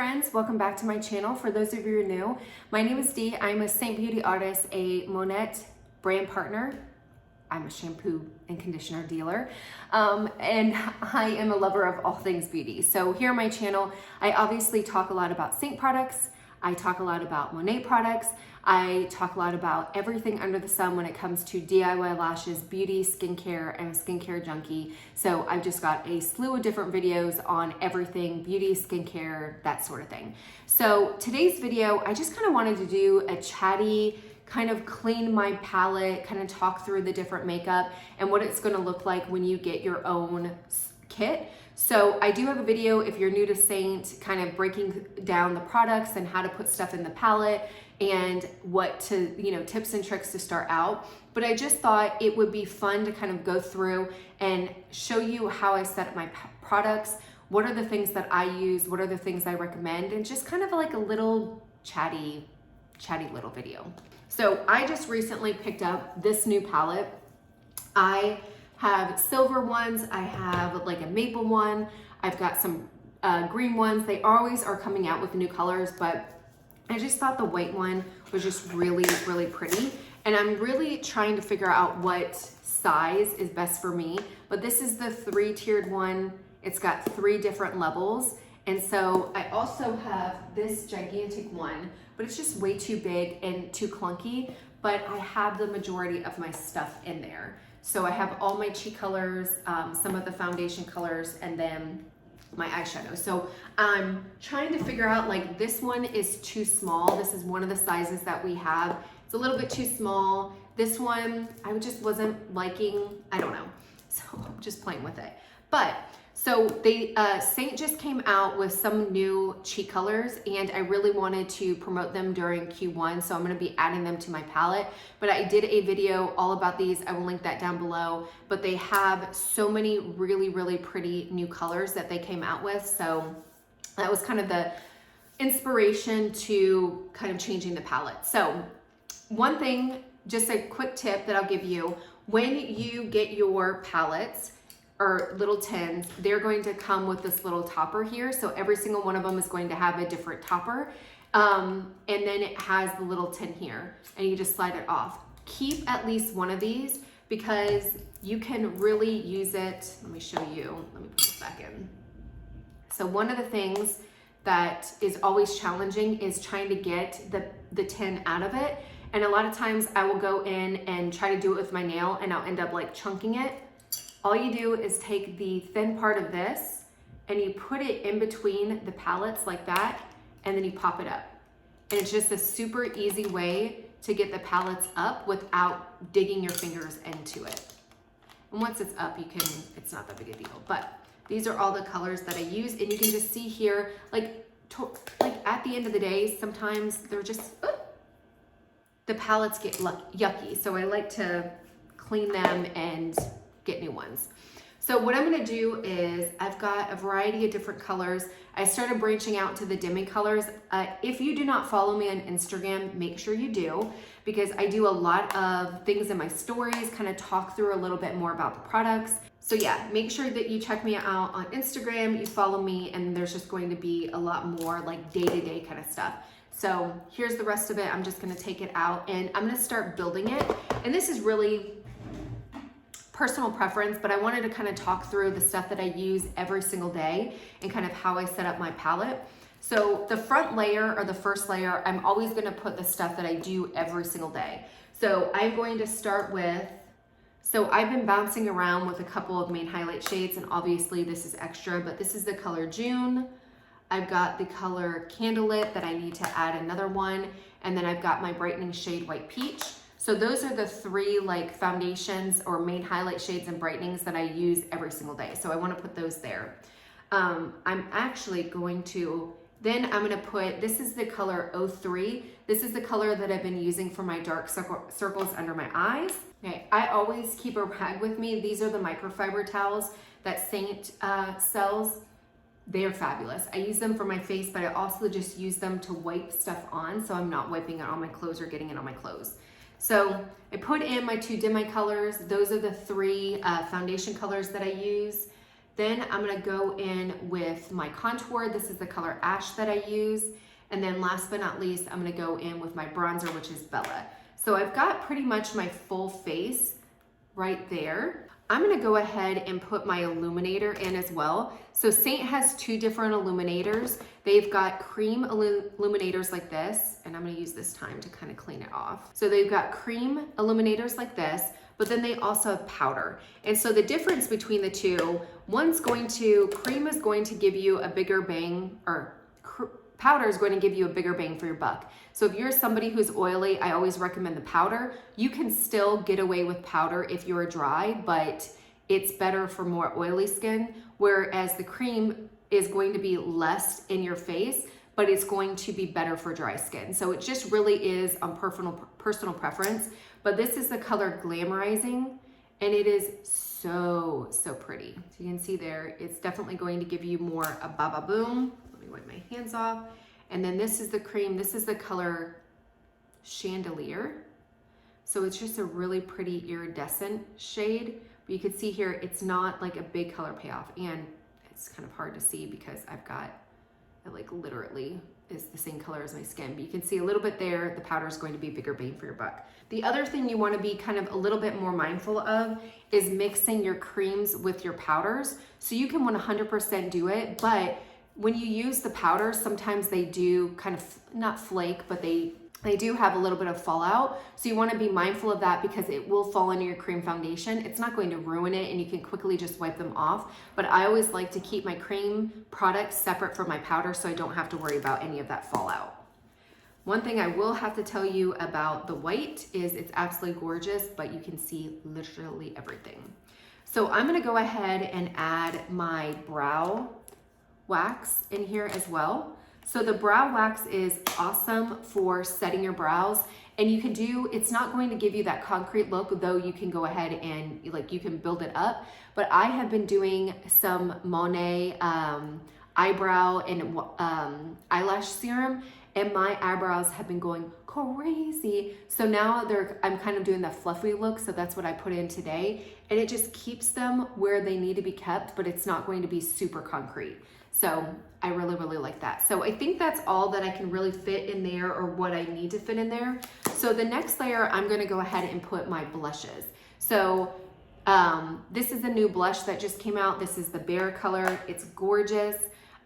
friends, welcome back to my channel. For those of you who are new, my name is Dee. I'm a Seint beauty artist, a Monette brand partner. I'm a shampoo and conditioner dealer, and I am a lover of all things beauty. So here on my channel, I obviously talk a lot about Seint products. I talk a lot about Monette products. I talk a lot about everything under the sun when it comes to DIY lashes, beauty, skincare. I'm a skincare junkie. So I've just got a slew of different videos on everything, beauty, skincare, that sort of thing. So today's video, I just kind of wanted to do a chatty, kind of clean my palette, kind of talk through the different makeup and what it's gonna look like when you get your own kit. So I do have a video, if you're new to Seint, kind of breaking down the products and how to put stuff in the palette and what to, tips and tricks to start out. But I just thought it would be fun to kind of go through and show you how I set up my products, what are the things that I use, what are the things I recommend, and just kind of like a little chatty little video. So I just recently picked up this new palette. I have silver ones, I have like a maple one, I've got some green ones. They always are coming out with new colors, but I just thought the white one was just really, really pretty. And I'm really trying to figure out what size is best for me. But this is the 3-tiered one. It's got 3 different levels. And so I also have this gigantic one, but it's just way too big and too clunky. But I have the majority of my stuff in there. So I have all my cheek colors, some of the foundation colors, and then my eyeshadow. So I'm trying to figure out, like, this one is too small. This is one of the sizes that we have. It's a little bit too small. This one, I just wasn't liking, I don't know. So I'm just playing with it. But so they, Seint just came out with some new cheek colors, and I really wanted to promote them during Q1, so I'm gonna be adding them to my palette. But I did a video all about these. I will link that down below. But they have so many really, really pretty new colors that they came out with. So that was kind of the inspiration to kind of changing the palette. So one thing, just a quick tip that I'll give you, when you get your palettes, or little tins, they're going to come with this little topper here. So every single one of them is going to have a different topper. And then it has the little tin here, and you just slide it off. Keep at least one of these because you can really use it. Let me show you. Let me put this back in. So one of the things that is always challenging is trying to get the tin out of it. And a lot of times I will go in and try to do it with my nail, and I'll end up like chunking it. All you do is take the thin part of this and you put it in between the palettes like that, and then you pop it up. And it's just a super easy way to get the palettes up without digging your fingers into it. And once it's up, it's not that big a deal. But these are all the colors that I use, and you can just see here, like at the end of the day, sometimes they're just, the palettes get yucky. So I like to clean them and get new ones. So what I'm gonna do is, I've got a variety of different colors. I started branching out to the dimming colors. If you do not follow me on Instagram, make sure you do, because I do a lot of things in my stories, kind of talk through a little bit more about the products. So yeah, make sure that you check me out on Instagram, you follow me, and there's just going to be a lot more like day-to-day kind of stuff. So here's the rest of it. I'm just gonna take it out and I'm gonna start building it. And this is really personal preference, but I wanted to kind of talk through the stuff that I use every single day and kind of how I set up my palette. So the front layer, or the first layer, I'm always going to put the stuff that I do every single day. So I'm going to start with, so I've been bouncing around with a couple of main highlight shades, and obviously this is extra, but this is the color June. I've got the color Candlelit that I need to add another one, and then I've got my brightening shade White Peach. So those are the 3 like foundations or main highlight shades and brightenings that I use every single day. So I want to put those there. I'm actually going to, then I'm going to put, this is the color 03. This is the color that I've been using for my dark circles under my eyes. Okay, I always keep a rag with me. These are the microfiber towels that Seint sells. They are fabulous. I use them for my face, but I also just use them to wipe stuff on, so I'm not wiping it on my clothes or getting it on my clothes. So I put in my 2 dim eye colors. Those are the 3 foundation colors that I use. Then I'm gonna go in with my contour. This is the color Ash that I use. And then last but not least, I'm gonna go in with my bronzer, which is Bella. So I've got pretty much my full face right there. I'm gonna go ahead and put my illuminator in as well. So Seint has two different illuminators. They've got cream illuminators like this, and I'm gonna use this time to kind of clean it off. So they've got cream illuminators like this, but then they also have powder. And so the difference between the two, cream is going to give you a bigger bang, or powder is going to give you a bigger bang for your buck. So if you're somebody who's oily, I always recommend the powder. You can still get away with powder if you're dry, but it's better for more oily skin, whereas the cream is going to be less in your face, but it's going to be better for dry skin. So it just really is on personal preference. But this is the color Glamorizing, and it is so pretty. So you can see there, it's definitely going to give you more a ba boom. Wipe my hands off. And then this is the cream. This is the color Chandelier. So it's just a really pretty iridescent shade. But you can see here, it's not like a big color payoff. And it's kind of hard to see because I've got, it like literally is the same color as my skin. But you can see a little bit there, the powder is going to be bigger bang for your buck. The other thing you want to be kind of a little bit more mindful of is mixing your creams with your powders. So you can 100% do it, but when you use the powder, sometimes they do kind of, not flake, but they do have a little bit of fallout. So you want to be mindful of that because it will fall into your cream foundation. It's not going to ruin it and you can quickly just wipe them off. But I always like to keep my cream products separate from my powder so I don't have to worry about any of that fallout. One thing I will have to tell you about the white is it's absolutely gorgeous, but you can see literally everything. So I'm going to go ahead and add my brow wax in here as well. So the brow wax is awesome for setting your brows, and you can do, it's not going to give you that concrete look, though you can go ahead and you can build it up. But I have been doing some Monet eyebrow and eyelash serum, and my eyebrows have been going crazy. So now I'm kind of doing that fluffy look, so that's what I put in today. And it just keeps them where they need to be kept, but it's not going to be super concrete. So I really like that. So I think that's all that I can really fit in there, or what I need to fit in there. So the next layer, I'm gonna go ahead and put my blushes. So this is a new blush that just came out. This is the Bear color. It's gorgeous.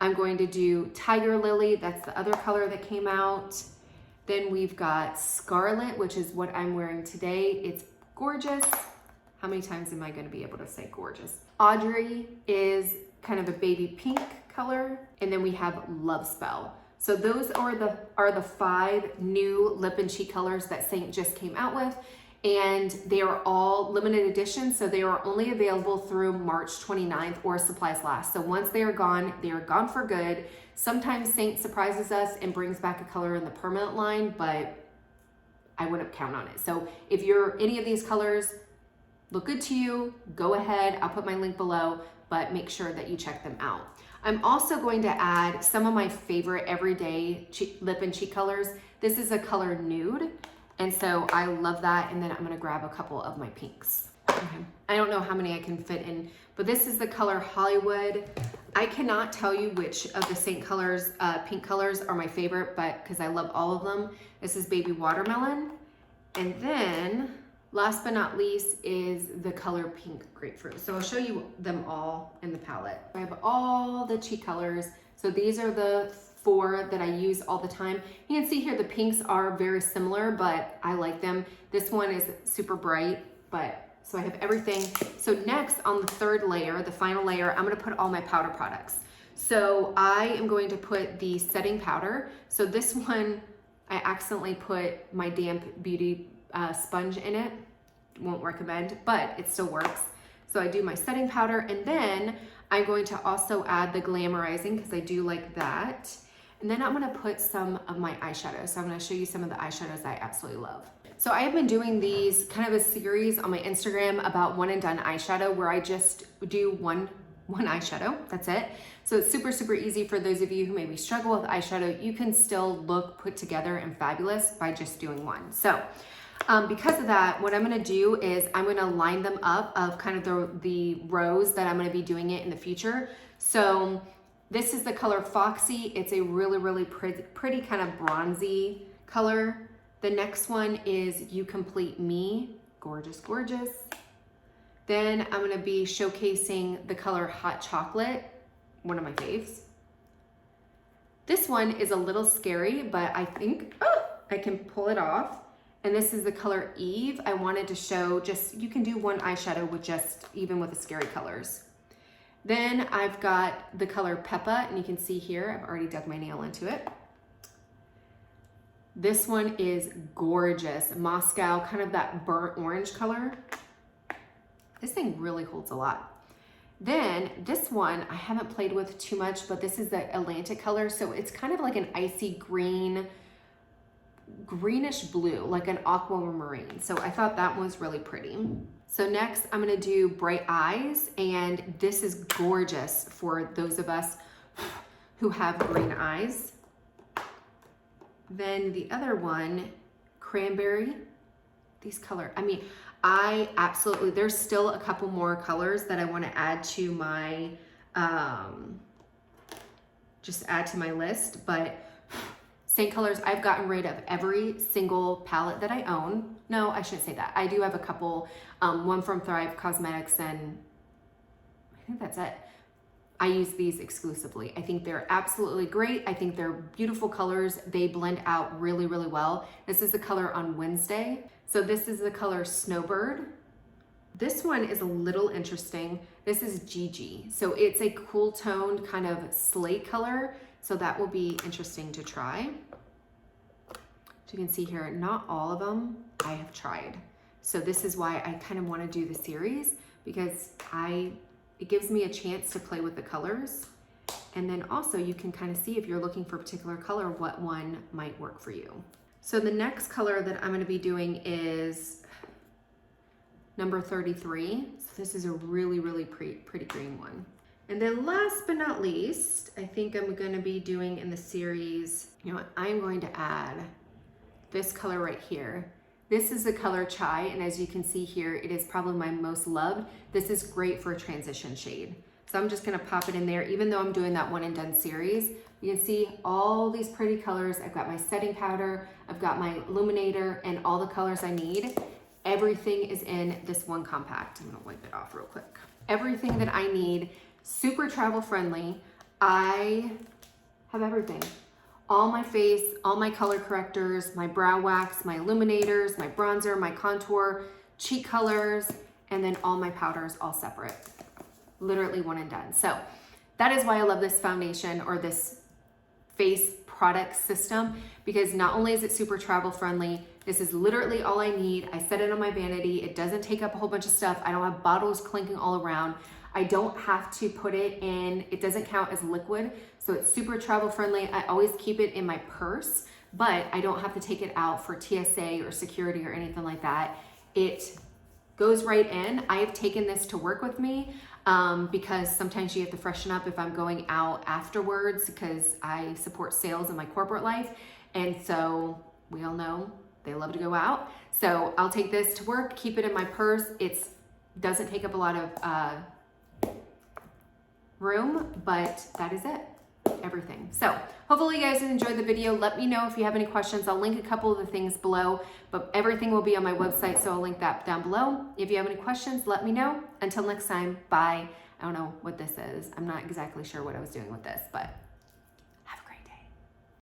I'm going to do Tiger Lily. That's the other color that came out. Then we've got Scarlet, which is what I'm wearing today. It's gorgeous. How many times am I gonna be able to say gorgeous? Audrey is kind of a baby pink color. And then we have Love Spell. So those are the 5 new lip and cheek colors that Seint just came out with. And they are all limited edition. So they are only available through March 29th or supplies last. So once they are gone for good. Sometimes Seint surprises us and brings back a color in the permanent line, but I wouldn't count on it. So if any of these colors look good to you, go ahead. I'll put my link below, but make sure that you check them out. I'm also going to add some of my favorite everyday lip and cheek colors. This is a color Nude, and so I love that. And then I'm gonna grab a couple of my pinks. Okay. I don't know how many I can fit in, but this is the color Hollywood. I cannot tell you which of the Seint colors, pink colors are my favorite, but because I love all of them. This is Baby Watermelon. And then last but not least is the color Pink Grapefruit. So I'll show you them all in the palette. I have all the cheek colors. So these are the 4 that I use all the time. You can see here the pinks are very similar, but I like them. This one is super bright, so I have everything. So next on the 3rd layer, the final layer, I'm gonna put all my powder products. So I am going to put the setting powder. So this one, I accidentally put my damp beauty sponge in it. Won't recommend, but it still works. So I do my setting powder, and then I'm going to also add the Glamorizing because I do like that. And then I'm gonna put some of my eyeshadows. So I'm gonna show you some of the eyeshadows I absolutely love. So I have been doing these kind of a series on my Instagram about one and done eyeshadow, where I just do one eyeshadow, that's it. So it's super easy for those of you who maybe struggle with eyeshadow. You can still look put together and fabulous by just doing one. So Because of that, what I'm gonna do is I'm gonna line them up of kind of the rows that I'm gonna be doing it in the future. So this is the color Foxy. It's a really, really pretty kind of bronzy color. The next one is You Complete Me. Gorgeous, gorgeous. Then I'm gonna be showcasing the color Hot Chocolate, one of my faves. This one is a little scary, but I think I can pull it off. And this is the color Eve. I wanted to show just, you can do one eyeshadow with just, even with the scary colors. Then I've got the color Peppa, and you can see here, I've already dug my nail into it. This one is gorgeous. Moscow, kind of that burnt orange color. This thing really holds a lot. Then this one I haven't played with too much, but this is the Atlantic color. So it's kind of like an icy green, greenish blue, like an aquamarine. So I thought that one was really pretty. So next I'm gonna do Bright Eyes, and this is gorgeous for those of us who have green eyes. Then the other one, Cranberry. These color, I mean, I absolutely, there's still a couple more colors that I want to add to my, just add to my list, but Seint colors, I've gotten rid of every single palette that I own. No, I shouldn't say that. I do have a couple, one from Thrive Cosmetics, and I think that's it. I use these exclusively. I think they're absolutely great. I think they're beautiful colors. They blend out really, really well. This is the color on Wednesday. So this is the color Snowbird. This one is a little interesting. This is Gigi. So it's a cool toned kind of slate color. So that will be interesting to try. As you can see here, not all of them I have tried. So this is why I kind of want to do the series, because it gives me a chance to play with the colors. And then also you can kind of see if you're looking for a particular color, what one might work for you. So the next color that I'm going to be doing is number 33. So this is a really, really pretty green one. And then last but not least, I think I'm going to be doing in the series, you know what, I'm going to add this color right here. This is the color Chai, and as you can see here, it is probably my most loved. This is great for a transition shade. So I'm just gonna pop it in there, even though I'm doing that one and done series. You can see all these pretty colors. I've got my setting powder, I've got my illuminator, and all the colors I need. Everything is in this one compact. I'm gonna wipe it off real quick. Everything that I need, super travel friendly. I have everything. All my face, all my color correctors, my brow wax, my illuminators, my bronzer, my contour, cheek colors, and then all my powders all separate. Literally one and done. So that is why I love this foundation or this face product system, because not only is it super travel friendly, this is literally all I need. I set it on my vanity. It doesn't take up a whole bunch of stuff. I don't have bottles clinking all around. I don't have to put it in, it doesn't count as liquid, so it's super travel friendly. I always keep it in my purse, but I don't have to take it out for TSA or security or anything like that. It goes right in. I have taken this to work with me because sometimes you have to freshen up if I'm going out afterwards, because I support sales in my corporate life. And so we all know they love to go out. So I'll take this to work, keep it in my purse. It doesn't take up a lot of room, but that is it, everything. So hopefully you guys enjoyed the video. Let me know if you have any questions. I'll link a couple of the things below, but everything will be on my website, so I'll link that down below. If you have any questions, let me know. Until next time, bye. I don't know what this is. I'm not exactly sure what I was doing with this, but